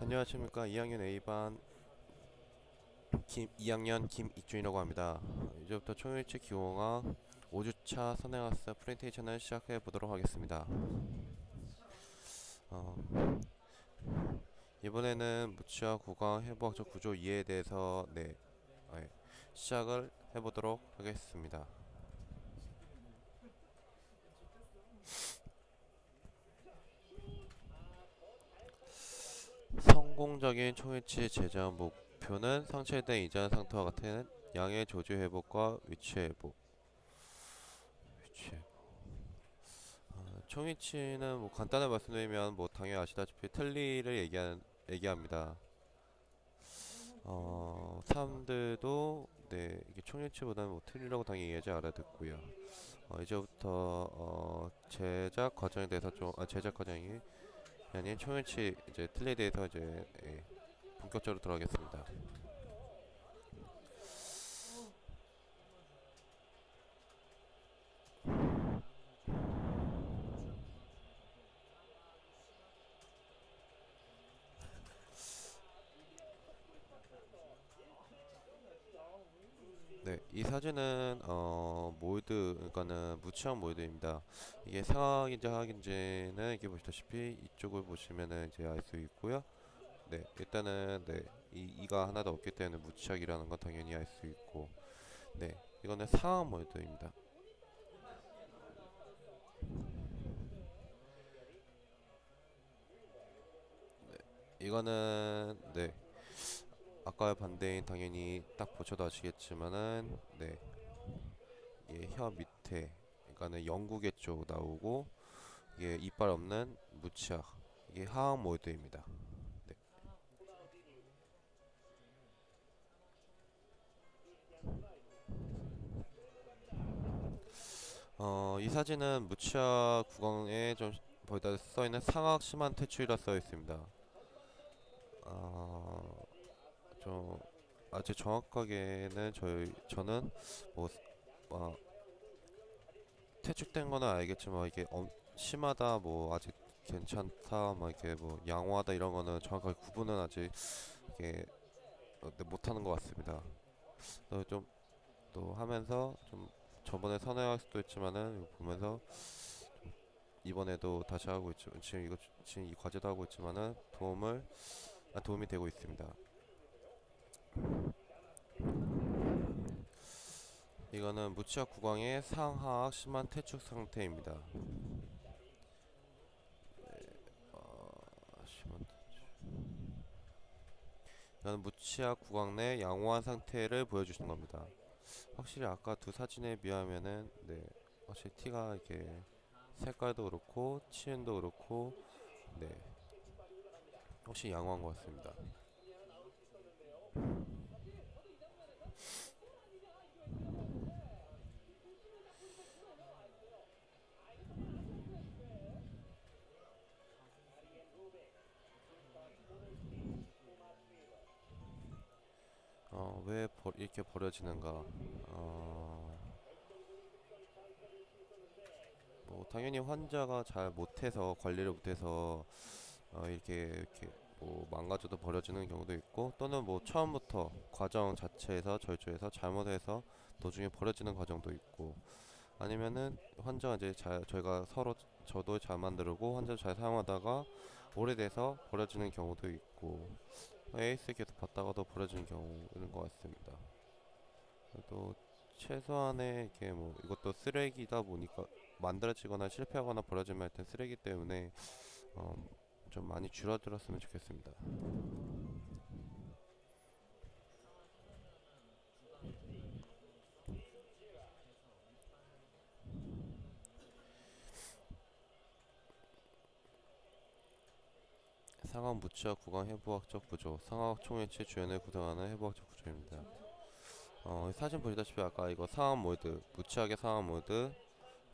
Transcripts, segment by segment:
안녕하십니까. 2학년 A반 2학년 김익준이라고 합니다. 이제부터 총일치 기호학 5주차 선행학습 프레젠테이션을 시작해 보도록 하겠습니다. 어, 이번에는 무치와 구강 해부학적 구조 이해에 대해서 시작을 해보도록 하겠습니다. 성공적인 총일치 제작 목표는 상쇄된 이전 상태와 같은 양의 조주 회복과 위치 회복. 총위치는 뭐 간단히 말씀드리면 뭐 당연히 아시다시피 틀니를 얘기합니다. 사람들도 이게 총위치보다는 뭐 틀니라고 당연히 이해하지 알아듣고요. 이제부터 제작 과정에 대해서 제작 과정이 아닌 총위치 이제 틀니에 대해서 이제 본격적으로 들어가겠습니다. 네, 이 사진은 몰드, 그러니까는 무치한 몰드입니다. 이게 상하인지 하악인지는 이게 보시다시피 이쪽을 보시면은 이제 알 수 있고요. 네, 일단은 이가 하나도 없기 때문에 무치학이라는 건 당연히 알 수 있고, 네, 이거는 상하 몰드입니다. 이거는 아까의 반대인 당연히 딱 보셔도 아시겠지만은 이게 혀 밑에, 그러니까는 영구계 쪽 나오고 이게 이빨 없는 무치학, 이게 하악 몰드입니다. 네. 이 사진은 무치아 구강에 좀 거기다 써 있는 상악 심한 퇴출이라 써 있습니다. 어, 좀 아직 정확하게는 저는 뭐 어, 퇴출된 거는 알겠지만 이게 심하다 뭐 아직 괜찮다 막 이렇게 뭐 양호하다 이런 거는 정확하게 구분은 아직 이게 못하는 것 같습니다. 좀 또 하면서 좀 저번에 선회할 수도 있지만은 이거 보면서 이번에도 다시 하고 있죠. 지금 이 과제도 하고 있지만은 도움이 되고 있습니다. 이거는 무치학 구강의 상하악 심한 퇴축 상태입니다. 심한 이거는 무치학 구강 내 양호한 상태를 보여주시는 겁니다. 확실히 아까 두 사진에 비하면은 확실히 티가 이렇게 색깔도 그렇고 치은도 그렇고 네 확실히 양호한 것 같습니다. 왜 이렇게 버려지는가? 뭐 당연히 환자가 잘 못해서 관리를 못해서 이렇게 뭐 망가져도 버려지는 경우도 있고 또는 뭐 처음부터 과정 자체에서 절조해서 잘못해서 도중에 버려지는 과정도 있고 아니면은 환자가 이제 저희가 서로 저도 잘 만들고 환자도 잘 사용하다가 오래돼서 버려지는 경우도 있고 에이스 계속 받다가도 버려지는 경우인 것 같습니다. 또 최소한의 이렇게 뭐 이것도 쓰레기다 보니까 만들어지거나 실패하거나 버려지면 하여튼 쓰레기 때문에 어, 좀 많이 줄어들었으면 좋겠습니다. 상하 무치학 구강 해부학적 구조, 상하학 총회치 주연을 구성하는 해부학적 구조입니다. 사진 보시다시피 아까 이거 상하 모드, 무치학의 상하 모드,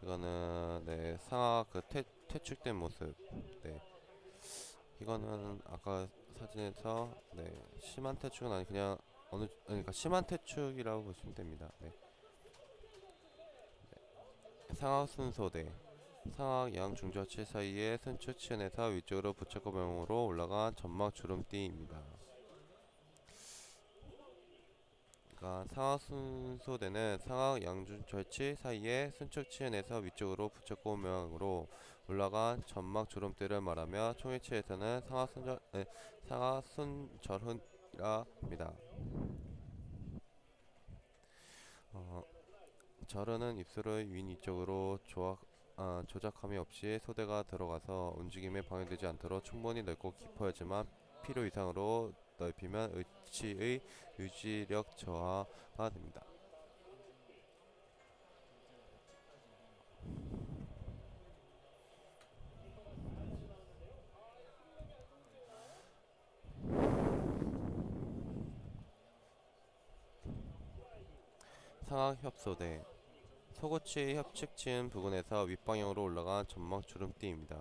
이거는 상하 그 퇴축된 모습, 네, 이거는 아까 사진에서 심한 퇴축은 아니 그냥 그러니까 심한 퇴축이라고 보시면 됩니다. 상하 순소대, 상악 양중저치 사이에 순축 치은에서 위쪽으로 부채꼴 모양으로 올라간 점막 주름띠입니다. 그러니까 상악 순소대는 상악 양중절치 사이에 순축 치은에서 위쪽으로 부채꼴 모양으로 올라간 점막 주름띠를 말하며 총회치에서는 상악 순절흔이라 합니다. 절흔은 입술의 윈 위쪽으로 조작함이 없이 소대가 들어가서 움직임에 방해되지 않도록 충분히 넓고 깊어야지만 필요 이상으로 넓히면 의치의 유지력 저하가 됩니다. 상악 협소대 속옷치 협측 치은 부근에서 윗방향으로 올라간 점막 주름띠입니다.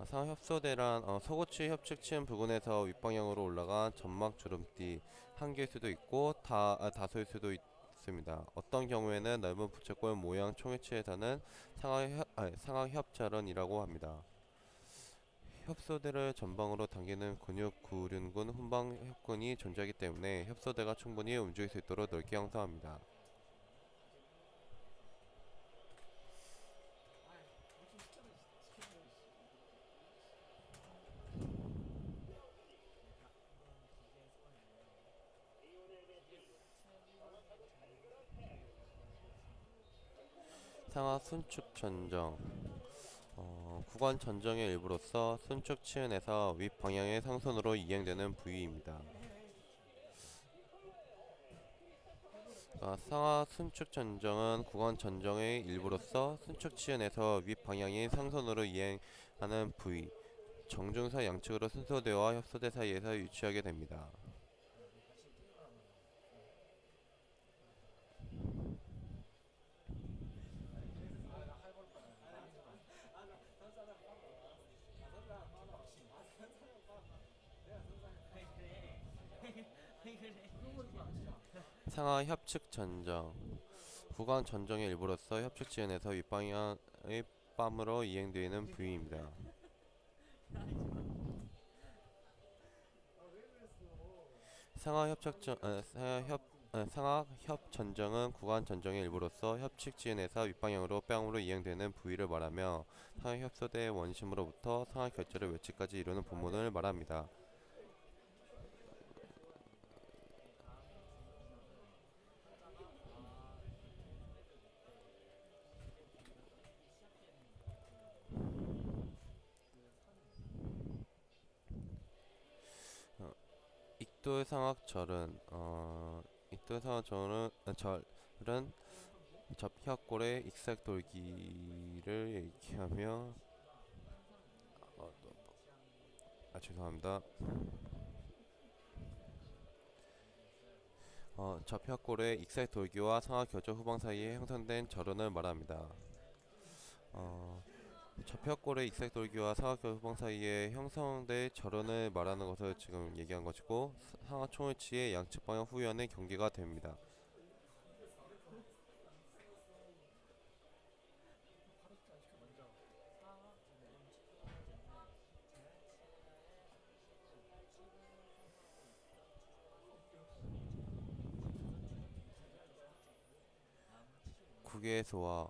상악 협소대란 속옷치 협측 치은 부근에서 윗방향으로 올라간 점막 주름띠 한 개일 수도 있고 다소일 수도 있습니다. 어떤 경우에는 넓은 부채꼴 모양 총회치에서는 상악 협절은이라고 합니다. 협소대를 전방으로 당기는 근육 구륜근 훈방협근이 존재하기 때문에 협소대가 충분히 움직일 수 있도록 넓게 형성합니다. 상하 순축 전정 구간 전정의 일부로서 순축 치은에서 윗방향의 상선으로 이행되는 부위입니다. 상하 순축 전정은 구간 전정의 일부로서 순축 치은에서 윗방향의 상선으로 이행하는 부위 정중사 양측으로 순소대와 협소대 사이에서 위치하게 됩니다. 상하 협측 전정 구간 전정의 일부로서 협측 지연에서 윗방향의 뺨으로 이행되는 부위입니다. 상하 협착전 상하 협 전정은 구간 전정의 일부로서 협측 지연에서 윗방향으로 뺨으로 이행되는 부위를 말하며 상하 협소대의 원심으로부터 상하 결절의 외치까지 이루는 부분을 말합니다. 익돌상악절은 절은 접혈골의 익색 돌기를 얘기하며 죄송합니다. 접혈골의 익색 돌기와 상하 결절 후방 사이에 형성된 절은을 말합니다. 접혈골의 익색 돌기와 상하 결절 후방 사이에 형성된 절은을 말하는 것을 지금 얘기한 것이고 상하 총을치의 양측 방향 후연의 경계가 됩니다. 국외소와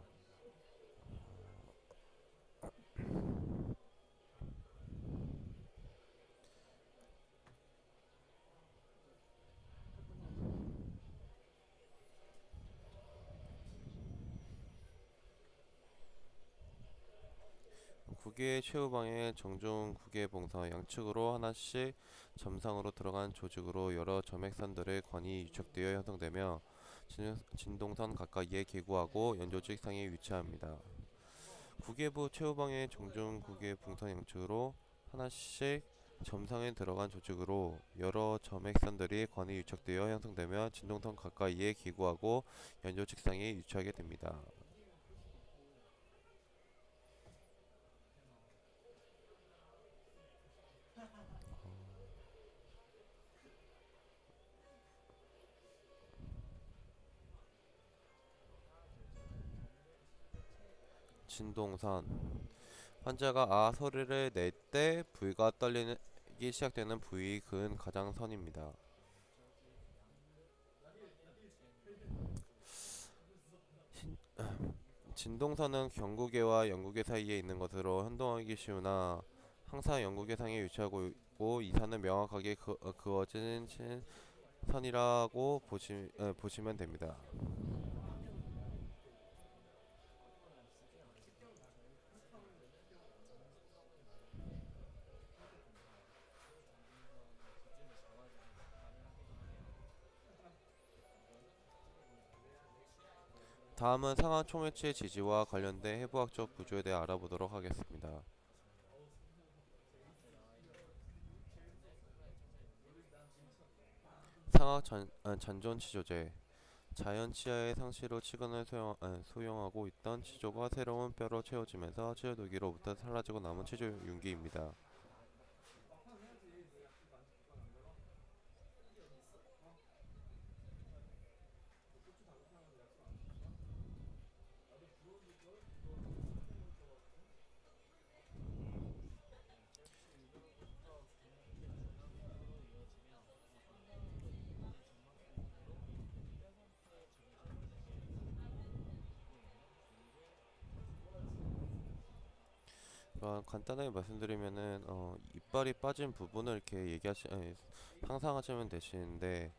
국외 최후방의 정중 국외 봉사 양측으로 하나씩 점상으로 들어간 조직으로 여러 점액선들의 관이 유착되어 형성되며 진동선 가까이에 기구하고 연조직 상에 위치합니다. 국외부 최후방의 정중 국외 봉선 양측으로 하나씩 점상에 들어간 조직으로 여러 점액선들이 관이 유착되어 형성되며 진동선 가까이에 기구하고 연조직 상에 위치하게 됩니다. 진동선. 환자가 아 소리를 낼 때 부위가 떨리기 시작되는 부위 근 가장선입니다. 진동선은 경구개와 영구개 사이에 있는 것으로 혼동하기 쉬우나 항상 영구개상에 위치하고 있고 이 선은 명확하게 그어진 선이라고 보시면 됩니다. 다음은 상하 총회치의 지지와 관련된 해부학적 구조에 대해 알아보도록 하겠습니다. 상하 잔존 치조제. 자연 치아의 상시로 치근을 소용하고 있던 치조가 새로운 뼈로 채워지면서 치료도기로부터 사라지고 남은 치조 윤기입니다. 간단하게 말씀드리면은 이빨이 빠진 부분을 이렇게 상상하시면 되시는데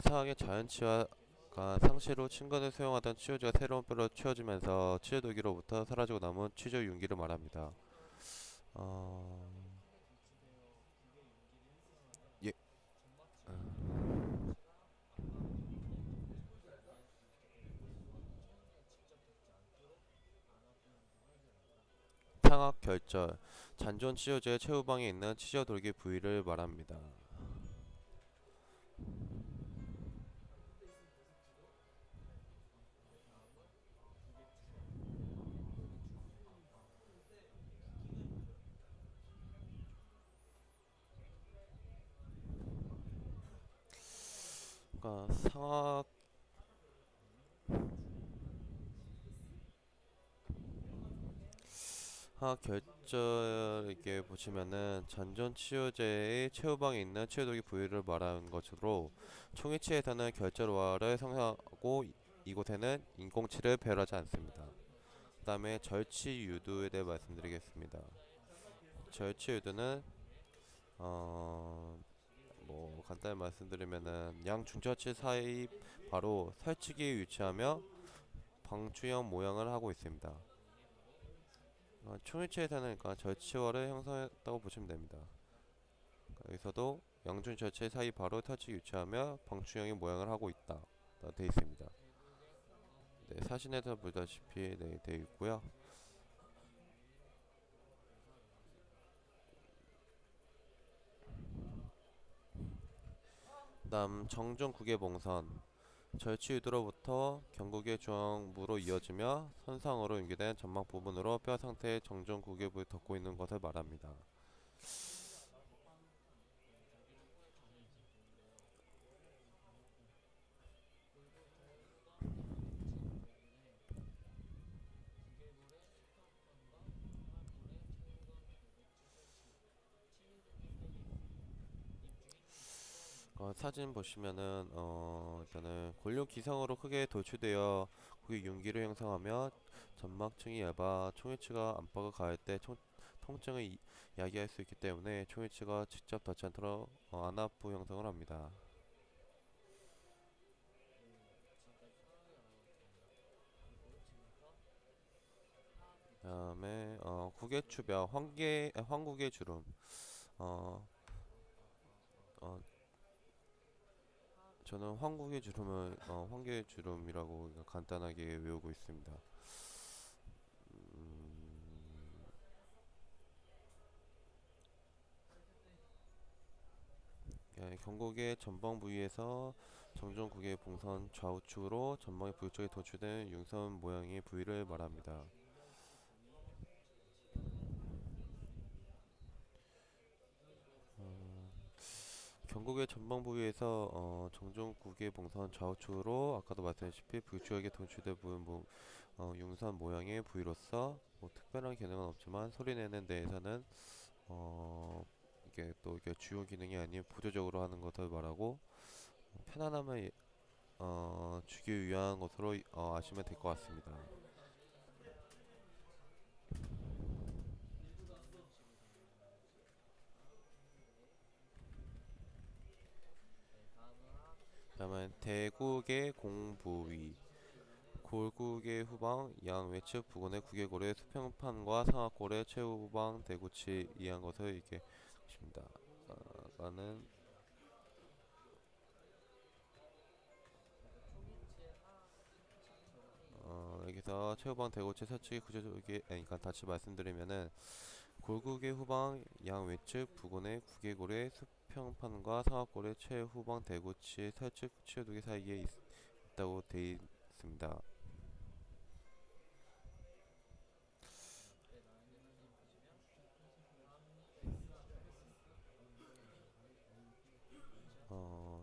상하의 자연 치아가 상시로 친근을 사용하던 치료제가 새로운 뼈로 채워지면서 치료도기로부터 사라지고 남은 치료 윤기를 말합니다. 어, 예, 상악 결절, 잔존 치료제의 최후방에 있는 치료돌기 부위를 말합니다. 그러니까 상악 결절 이렇게 보시면은 잔존 치료제의 최후방에 있는 치료돌기 부위를 말하는 것으로 총이치에서는 결절화를 성사하고 이곳에는 인공치를 배열하지 않습니다. 그 다음에 절치유두에 대해 말씀드리겠습니다. 절치유두는 어, 뭐 간단히 말씀드리면은 양 중처치 사이 바로 설치기에 위치하며 방추형 모양을 하고 있습니다. 총일체에서는 그러니까 절치월을 형성했다고 보시면 됩니다. 여기서도 양중 절체 사이 바로 터치기 위치하며 방추형의 모양을 하고 있다 되어 있습니다. 네, 사진에서 보다시피 네, 되어 있고요. 다음 정중국의 봉선. 절치 유두로부터 경국의 중앙부로 이어지며 선상으로 연결된 점막 부분으로 뼈 상태의 정중국의 부를 덮고 있는 것을 말합니다. 사진 보시면은 일단은 골격 기상으로 크게 돌출되어 그게 윤기를 형성하며 점막층이 얇아 총이치가 압박을 가할 때 통증을 야기할 수 있기 때문에 총이치가 직접 닿지 않도록 안압부 형성을 합니다. 그다음에 구개추뼈 황구개 주름. 어, 어, 저는 황구개 주름을 황개 주름이라고 간단하게 외우고 있습니다. 음, 경곡의 전방 부위에서 정전국의 봉선 좌우측으로 전방의 부위 쪽에 도출된 융선 모양의 부위를 말합니다. 경곡의 전방 부위에서 정전국의 봉선 좌우측으로 아까도 말씀드렸다시피 부위 쪽에 도출된 부분 융선 모양의 부위로서 뭐 특별한 기능은 없지만 소리내는 데에서는 이게 또 이게 주요 기능이 아닌 보조적으로 하는 것을 말하고 편안함을 주기 위한 것으로 아시면 될 것 같습니다. 다음은 대국의 공부위 골국의 후방 양외측 부근의 구개골의 수평판과 상악골의 최후방 대구치 이한 것을 이게 것입니다. 아까는 여기서 최후방 대구치 서측의 구조적이 그러니까 다시 말씀드리면은 골국의 후방 양외측 부근의 구개골의 수평판과 상악골의 최후방 대구치 서측 치우두개 사이에 있다고 되어 있습니다.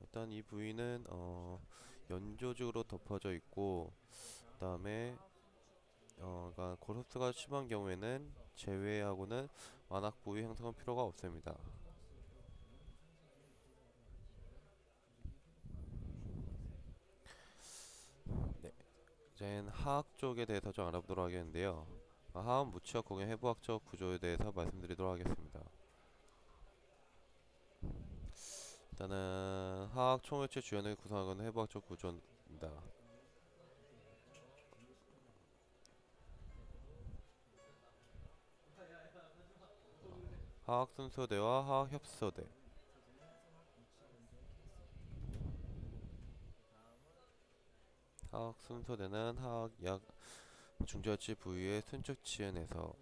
일단 이 부위는 연조직으로 덮어져 있고 그다음에 그러니까 골흡수가 심한 경우에는 제외하고는 완악 부위 형성은 필요가 없습니다. 네, 이제는 하악 쪽에 대해서 좀 알아보도록 하겠는데요. 하악 무치와 공의 해부학적 구조에 대해서 말씀드리도록 하겠습니다. 일단은 하악 총회체 주연을 구성하는 해부학적 구조입니다. 하악 순서대와 하악 협소대. 하악 순서대는 하악 약 중절치 부위의 순축 치은에서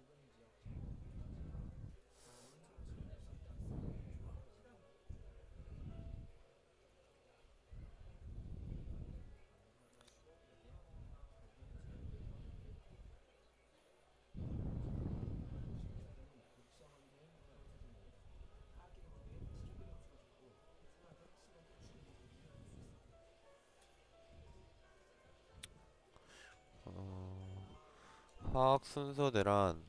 하악 순서대란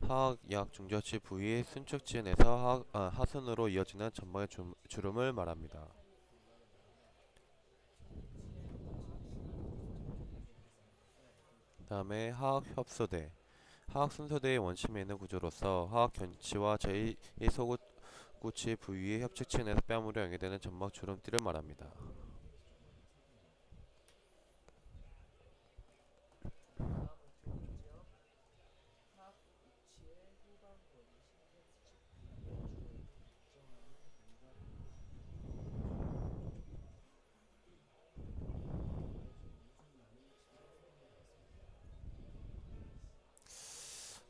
하악 약 중절치 부위의 순축 치은에서 하순으로 이어지는 점막의 주름을 말합니다. 다음에 하악 협소대 하악 순서대의 원심에 있는 구조로서 하악 견치와 제2 소구치 부위의 협측치에서 뺨으로 연결되는 점막 주름띠를 말합니다.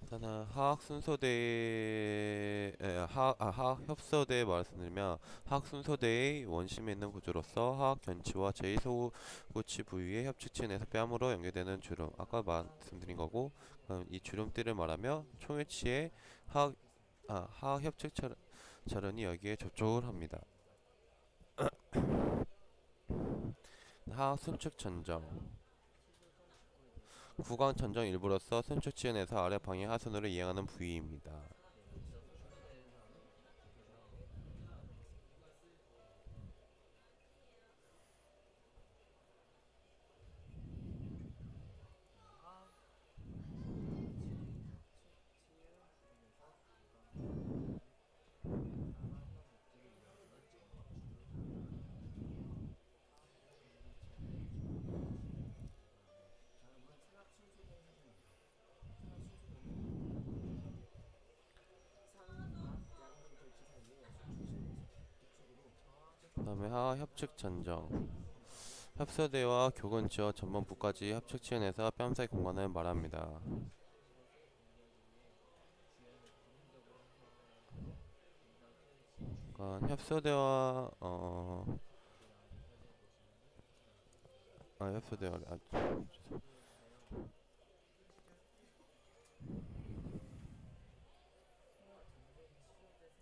일단은 하악 순서대의 하악 협소대에 말씀드리면 하악 순서대의 원심에 있는 구조로서 하악 견치와 제2 소구치 부위의 협측치에서 뺨으로 연결되는 주름 아까 말씀드린 거고 이 주름띠를 말하며 총회치의 하악 협측 차련이 여기에 접촉을 합니다. 하악 순축 전정 구강 전정 일부로서 순축 치은에서 아래 방향 하순으로 이행하는 부위입니다. 그 다음에 하악 협측 전정 협소대와 교근지와 전반부까지 협측 치은에서 뺨 사이 공간을 말합니다. 그러니까 협소대와 협소대와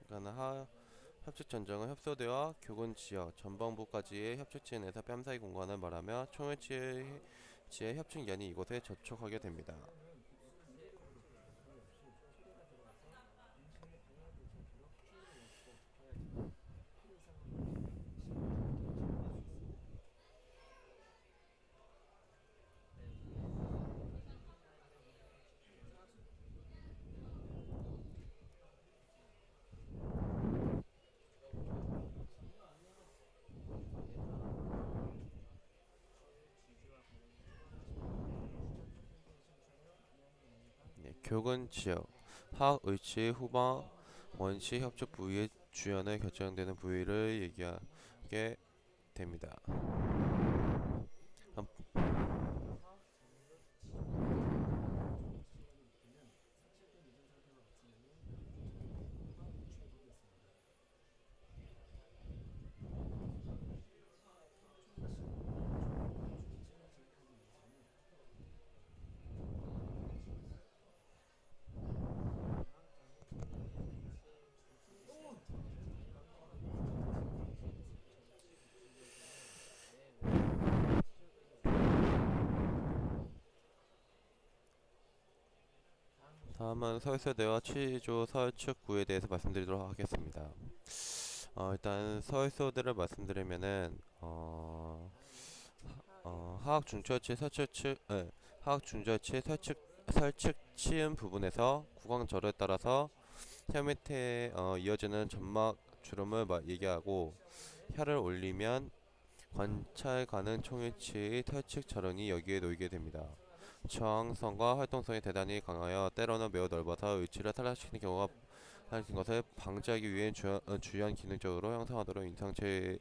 그러니까 하 협측 전정은 협소대와 교근 지역 전방부까지의 협측 치은에서 뺨 사이 공간을 말하며 총회치의 지의 협측연이 이곳에 접촉하게 됩니다. 네, 교근 지역 하학 의치 후방 원시 협측 부위의 주연에 결정되는 부위를 얘기하게 됩니다. 다음은 서울서대와 취조 서울측 구에 대해서 말씀드리도록 하겠습니다. 일단 서울서대를 말씀드리면은 하학 중처치 하학 중처치 설측 치음 부분에서 구강절에 따라서 혀 밑에 이어지는 점막 주름을 얘기하고 혀를 올리면 관찰 가능 총위치의 털측 절은이 여기에 놓이게 됩니다. 저항성과 활동성이 대단히 강하여 때로는 매우 넓어서 위치를 탈락시키는 경우가 생긴 것을 방지하기 위해 주연 기능적으로 형성하도록 인상체득을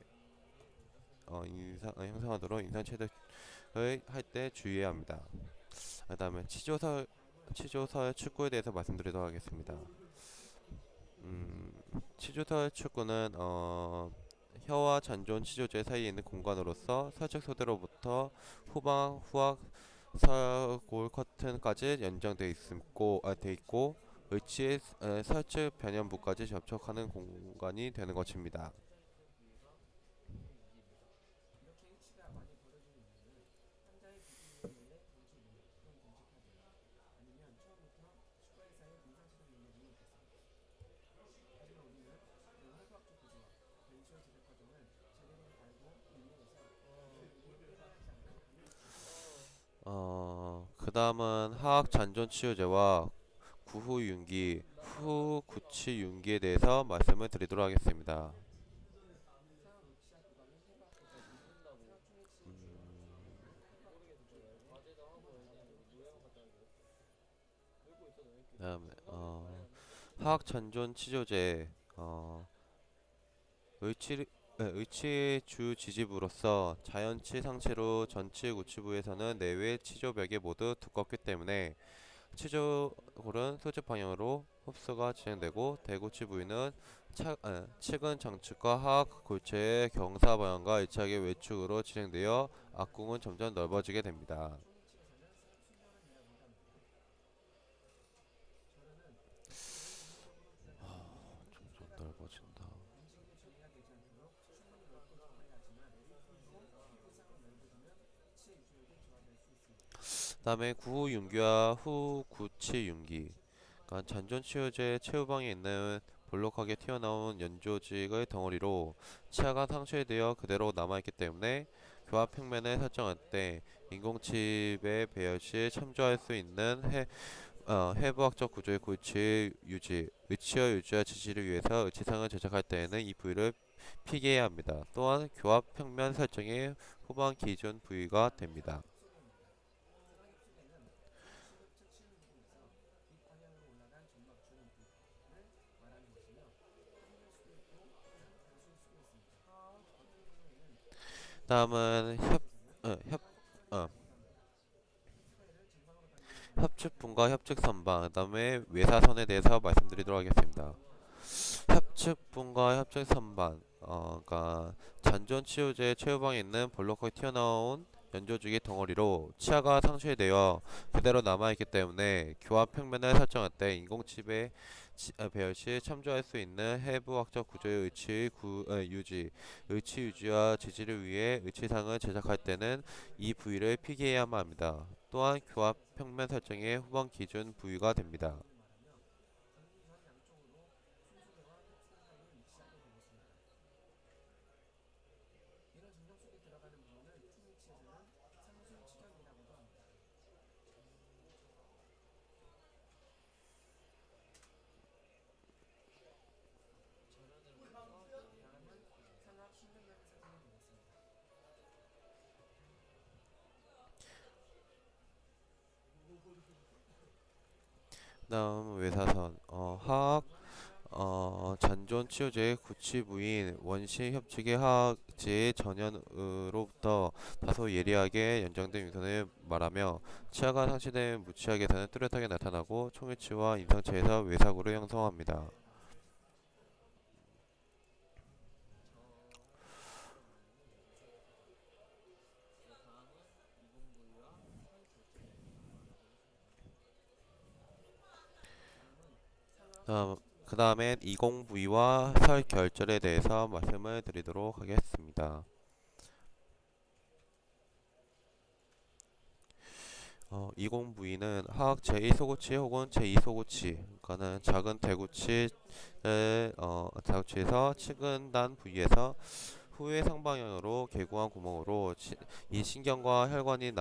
할 때 주의해야 합니다. 그 다음에 치조설 축구에 대해서 말씀드리도록 하겠습니다. 치조설 축구는 혀와 잔존 치조제 사이에 있는 공간으로서 설측 소대로부터 후방 후학 설골 커튼까지 돼 있고 의치의 설측 변연부까지 접촉하는 공간이 되는 것입니다. 그 다음은 하악 잔존 치유제와 구후 윤기, 후 구치 윤기에 대해서 말씀을 드리도록 하겠습니다. 그다음에 하악 잔존 치료제 의치 의치의 주 지지부로서 자연치 상체로 전치 구치부에서는 내외 치조벽이 모두 두껍기 때문에 치조골은 수직 방향으로 흡수가 진행되고 대구치 부위는 측은 정측과 하악 골체의 경사 방향과 일치하게 외축으로 진행되어 악궁은 점점 넓어지게 됩니다. 점점 넓어진다. 다음에 구윤기와 후구치윤기. 그러니까 잔존치유제 최후방에 있는 볼록하게 튀어나온 연조직의 덩어리로 치아가 상쇄되어 그대로 남아있기 때문에 교합 평면을 설정할 때 인공칩의 배열 시 참조할 수 있는 해부학적 구조의 골치 유지, 의치어 유지와 지지를 위해서 의치상을 제작할 때에는 이 부위를 피해야 합니다. 또한 교합 평면 설정의 후방 기준 부위가 됩니다. 다음은 어, 협, 어, 협측분과 협측선방, 그 다음에 외사선에 대해서 말씀드리도록 하겠습니다. 협측분과 협측선반, 그러니까 잔존 치유제 최후방에 있는 볼록하게 튀어나온 연조주기 덩어리로 치아가 상쇄되어 그대로 남아있기 때문에 교합 평면을 설정할 때 인공치배 배열 시 참조할 수 있는 해부학적 구조의 유지, 의치 유지와 지지를 위해 의치상을 제작할 때는 이 부위를 피기해야만 합니다. 또한 교합 평면 설정의 후방 기준 부위가 됩니다. 다음 외사선 화학 잔존 치유제의 구치 부인 원시 협칙의 화학제의 전연으로부터 다소 예리하게 연장된 유선을 말하며 치아가 상실된 무치학에서는 뚜렷하게 나타나고 총일치와 임상체에서 외사구를 형성합니다. 그 다음엔 이공부위와 설결절에 대해서 말씀을 드리도록 하겠습니다. 이공부위는 화학 제1소고치 혹은 제2소고치, 그러니까는 작은 대구치에서 측은단 부위에서 후회 상방향으로 개구한 구멍으로 이 신경과 혈관이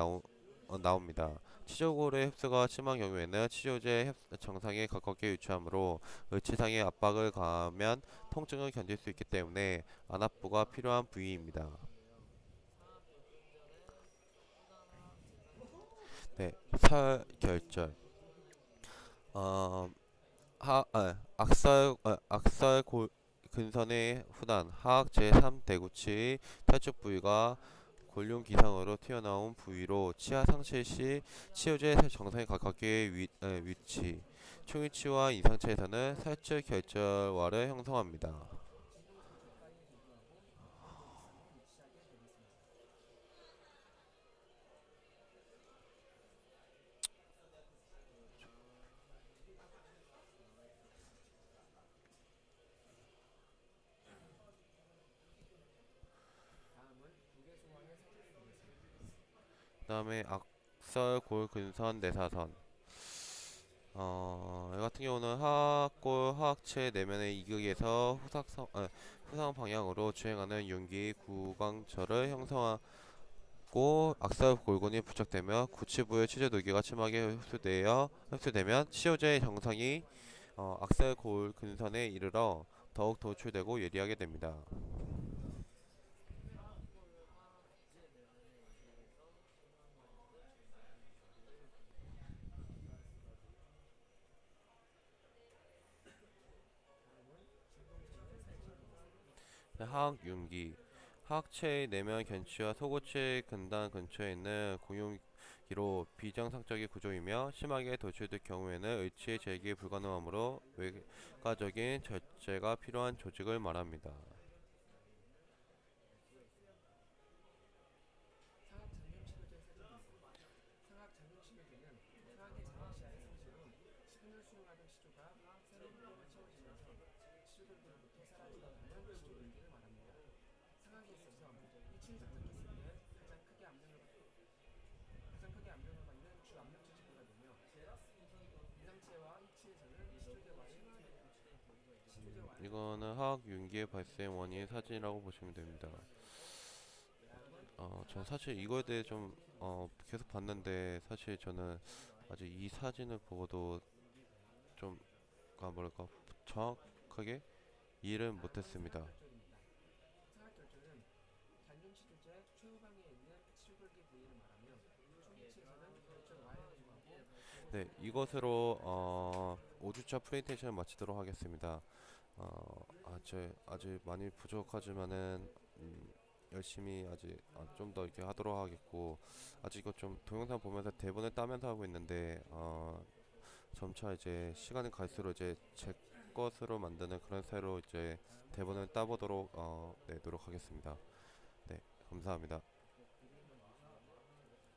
나옵니다. 치조골의 흡수가 심한 경우에는 치료제 정상에 가깝게 위치하므로 의치상에 압박을 가하면 통증을 견딜 수 있기 때문에 안압부가 필요한 부위입니다. 네, 설결절. 어, 근선의 후단 하악 제3대구치의 탈축 부위가 골륜 기상으로 튀어나온 부위로 치아 상실 시 치료제 정상에 가깝게 위치 충위치와 인상체에서는 살측 결절화를 형성합니다. 그 다음에 악설골 근선 내사선 이 같은 경우는 하악골 하악체 내면의 이극에서 후상 방향으로 주행하는 윤기 구강철을 형성하고 악살 골곤이 부착되며 구치부의 치주 노기가 심하게 흡수되면 치료제의 정상이 악살 골 근선에 이르러 더욱 도출되고 예리하게 됩니다. 하악윤기 하악체의 내면 견치와 속옷의 근단 근처에 있는 공용기로 비정상적인 구조이며 심하게 도출될 경우에는 의치의 제기 불가능하므로 외과적인 절제가 필요한 조직을 말합니다. 이거는 하악윤기의 발생 원인 사진이라고 보시면 됩니다. 전 사실 이거에 대해 좀 계속 봤는데 사실 저는 아직 이 사진을 보고도 좀 뭐랄까 정확하게 이해를 못했습니다. 네, 이것으로 5주차 프레젠테이션을 마치도록 하겠습니다. 아직 많이 부족하지만은 열심히 아직 좀 더 이렇게 하도록 하겠고 아직 이거 좀 동영상 보면서 대본을 따면서 하고 있는데 점차 이제 시간이 갈수록 이제 제 것으로 만드는 그런 새로 이제 대본을 따보도록 네, 노력하겠습니다. 네, 감사합니다.